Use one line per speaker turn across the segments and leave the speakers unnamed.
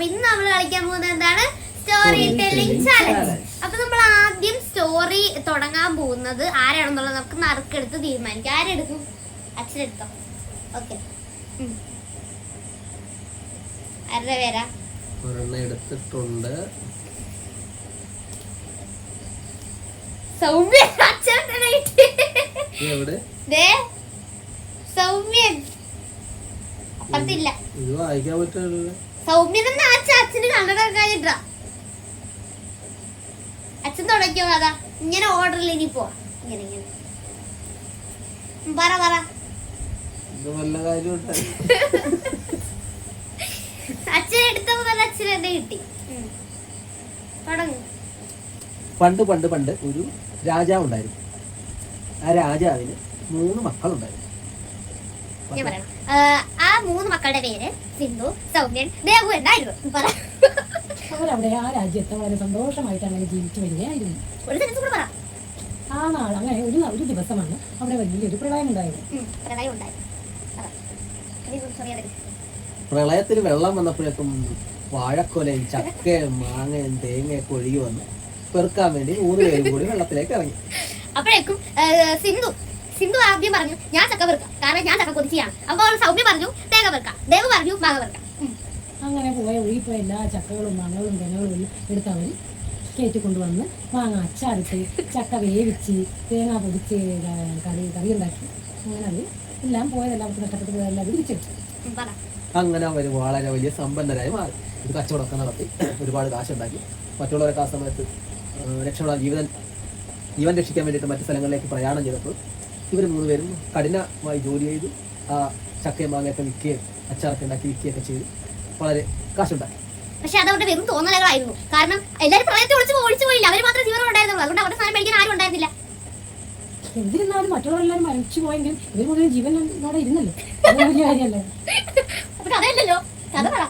അപ്പൊ ഇന്ന് നമ്മൾ കളിക്കാൻ പോകുന്നത് എന്താണ്? Story telling challenge. അപ്പൊ നമ്മൾ ആദ്യം സ്റ്റോറി തുടങ്ങാൻ പോകുന്നത് ആരാണെന്നുള്ളത് നമുക്ക് നറുക്കെടുത്ത് തീരുമാനിക്കാം. ആരെടുക്കും? അച്ഛനെടുത്തോ? ഓക്കെ. ആരുടെ പേരാ?
ഒരെണ്ണം എടുത്തിട്ടുണ്ട്.
സൗമ്യൻ.
എവിടെ?
സൗമ്യൻ അപ്പത്തില്ല.
ഇത് വായിക്കാൻ പറ്റില്ല.
സൗമ്യൻ എന്ന അച്ഛന് കണ്ടടാ. അച്ഛൻ തുടങ്ങിയോ? അതാ ഇങ്ങനെ ഓർഡറിൽ ഇനി പോവാ. ഇങ്ങനെ ഇങ്ങനെ പറ പറ.
വല്ല കാര്യം
അച്ഛൻ എടുത്തപ്പോ തന്നെ അച്ഛൻ എന്നെ കിട്ടി. തുടങ്ങും.
പണ്ട് പണ്ട് പണ്ട് ഒരു രാജാവ് ഉണ്ടായിരുന്നു. ആ രാജാവിന് 3 മക്കളുണ്ടായിരുന്നു.
ഞാൻ പറയണം. ആ 3 മക്കളുടെ പേര് സിന്ധു, സൗമ്യൻ, ദേവു എന്നായിരുന്നു.
അവരവിടെ ആ രാജ്യത്ത് വളരെ സന്തോഷമായിട്ട് അങ്ങനെ ജീവിച്ചു വരികയായിരുന്നു.
ഒരു സെൻസ് കൂടെ പറ.
ആ നാൾ അങ്ങനെ ഒരു ദിവസമാണ് അവിടെ വലിയൊരു പ്രളയം ഉണ്ടായത്.
പ്രളയത്തിൽ വെള്ളം വന്നപ്പോഴേക്കും വാഴക്കൊലയും ചക്കയും മാങ്ങയും തേങ്ങയൊക്കെ ഒഴുകി വന്നു പെറുക്കാൻ വേണ്ടി 3 പേരും കൂടി വെള്ളത്തിലേക്ക് ഇറങ്ങി.
അപ്പോഴേക്കും സിന്ധു ആദ്യം പറഞ്ഞു ഞാൻ ചക്ക പെറുക്കാം, കാരണം ഞാൻ ചക്ക കൊതിച്ചാണ്. അപ്പോൾ സൗമ്യ പറഞ്ഞു തേങ്ങ പെറുക്കാം, ദേവ് പറഞ്ഞു മാങ്ങ പെറുക്കാം.
അങ്ങനെ ഒഴുകിപ്പോയ എല്ലാ ചക്കകളും മാങ്ങകളും തേങ്ങകളും എടുത്ത് അവർ കയറ്റിക്കൊണ്ടുവന്ന് മാങ്ങ അച്ചാറിട്ട് ചക്ക വേവിച്ച് തേങ്ങ പൊടിച്ച് കറി ഉണ്ടാക്കി. അങ്ങനെ അത് എല്ലാം പോയതെല്ലാം നഷ്ടപ്പെട്ടു പോയതെല്ലാം തിരിച്ചെടുത്തു.
അങ്ങനെ അവർ വളരെ വലിയ സമ്പന്നരായി മാറി. ഒരു കച്ചവടമൊക്കെ നടത്തി ഒരുപാട് കാശുണ്ടാക്കി. മറ്റുള്ളവരൊക്കെ ആ സമയത്ത് രക്ഷപ്പെടാൻ ജീവൻ രക്ഷിക്കാൻ വേണ്ടിയിട്ട് മറ്റു സ്ഥലങ്ങളിലേക്ക് പ്രയാണം ചെയ്തപ്പോൾ ഇവർ 3 പേരും കഠിനമായി ജോലി ചെയ്തു. ആ ചക്കയും മാങ്ങയൊക്കെ വിൽക്കുകയും അച്ചാറൊക്കെ ഉണ്ടാക്കി വിൽക്കുകയൊക്കെ ചെയ്തു വളരെ കാശുണ്ടാക്കി.
പക്ഷെ അതവരുടെ വെറും തോന്നലുകളായിരുന്നു. കാരണം എല്ലാവരും പ്രളയത്തിൽ ഒഴിച്ചു പോയില്ല, അവർ മാത്രം ജീവനം ഉണ്ടായിരുന്നുള്ളൂ. അതുകൊണ്ട് അവരുടെ സാധനം മേടിക്കാൻ ആരും ഉണ്ടായിരുന്നില്ല.
എന്നിരുന്നാലും മറ്റുള്ളവരെല്ലാവരും മരിച്ചു പോയെങ്കിലും ഇവർ മുഴുവൻ ജീവൻ അവിടെ ഇരുന്നല്ലോ. വലിയ കാര്യമല്ലേ?
കഥയല്ലല്ലോ, കഥ പറ.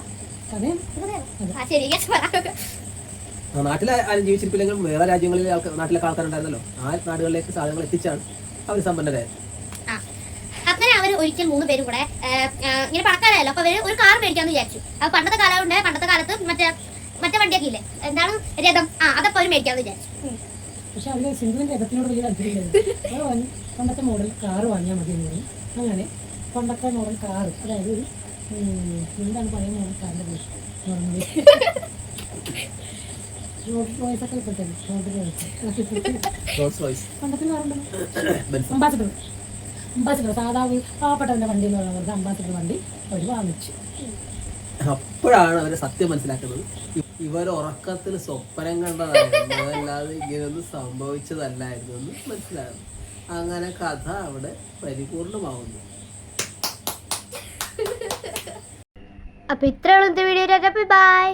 നാട്ടിലെ ആരും ജീവിച്ചിരിപ്പില്ലെങ്കിലും വേറെ രാജ്യങ്ങളിൽ നാട്ടിലൊക്കെ ആൾക്കാരുണ്ടായിരുന്നല്ലോ. ആ നാടുകളിലേക്ക് സാധനങ്ങൾ എത്തിച്ചാണ് അവർ സമ്പന്നരായത്.
അങ്ങനെ അവർ ഒരിക്കൽ 3 പേരും കൂടെ ഇങ്ങനെ പണക്കാരായല്ലോ. അപ്പൊ അവര് ഒരു കാർ മേടിക്കാന്ന് വിചാരിച്ചു. അപ്പൊ പണ്ടത്തെ കാലത്ത് മറ്റേ വണ്ടിയൊക്കെ ഇല്ലേ, എന്താണ് രഥം, അതൊക്കെ അവർ മേടിക്കാന്ന് വിചാരിച്ചു.
പക്ഷെ അവര് സിന്ധുവിന്റെ രഥത്തിനോട് വലിയ താല്പര്യമില്ലായിരുന്നു. പണ്ടത്തെ മോഡൽ കാറ് വാങ്ങിയാൽ മതി എന്ന് പറയും. അങ്ങനെ പണ്ടത്തെ മോഡൽ കാറ്, അതായത് ഒരു എന്താണ് പറയുന്ന മോഡൽ കാറിന്റെ പേര് പണ്ടത്തെ കാറുണ്ടല്ലോ, അംബാസിഡർ സാധാ പാവപ്പെട്ടവന്റെ വണ്ടി എന്ന് പറയുന്നത് അംബാസിഡർ വണ്ടി അവർ വാങ്ങിച്ചു.
അപ്പോഴാണ് അവര് സത്യം മനസ്സിലാക്കുന്നത്. ഇവർ ഉറക്കത്തിൽ സ്വപ്നം കണ്ടതായിരുന്നു, അതല്ലാതെ ഇങ്ങനെയൊന്നും സംഭവിച്ചതല്ലായിരുന്നു എന്ന് മനസ്സിലാകുന്നു. അങ്ങനെ കഥ അവിടെ പരിപൂർണമാവുന്നു.
അപ്പൊ ഇത്രയുള്ള വീഡിയോ. ബൈ.